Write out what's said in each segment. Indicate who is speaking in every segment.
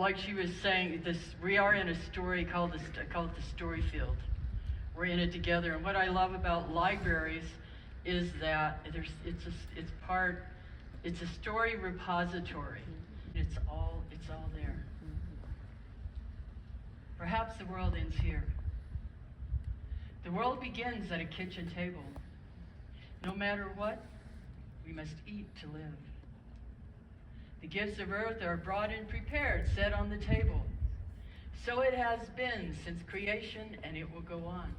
Speaker 1: like she was saying, we are in a story called I call it the story field. We're in it together, and what I love about libraries is that it's a story repository. It's all there. Perhaps the world ends here. The world begins at a kitchen table. No matter what, we must eat to live. The gifts of earth are brought and prepared, set on the table. So it has been since creation, and it will go on.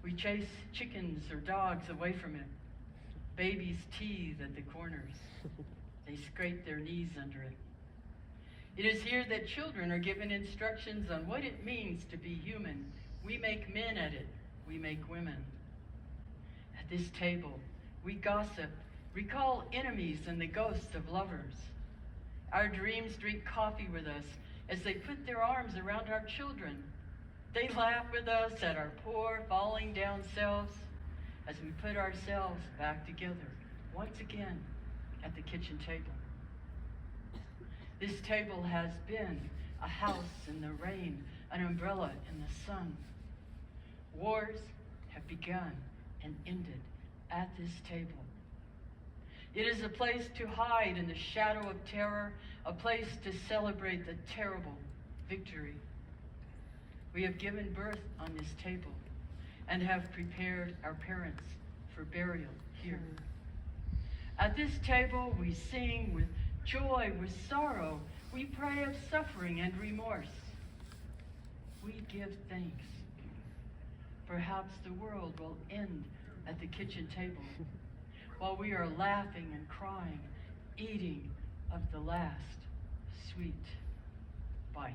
Speaker 1: We chase chickens or dogs away from it. Babies teethe at the corners. They scrape their knees under it. It is here that children are given instructions on what it means to be human. We make men at it. We make women. At this table, we gossip, recall enemies and the ghosts of lovers. Our dreams drink coffee with us as they put their arms around our children. They laugh with us at our poor, falling down selves as we put ourselves back together once again at the kitchen table. This table has been a house in the rain, an umbrella in the sun. Wars have begun and ended at this table. It is a place to hide in the shadow of terror, a place to celebrate the terrible victory. We have given birth on this table and have prepared our parents for burial here. At this table, we sing with joy, with sorrow. We pray of suffering and remorse. We give thanks. Perhaps the world will end at the kitchen table while we are laughing and crying, eating of the last sweet bite.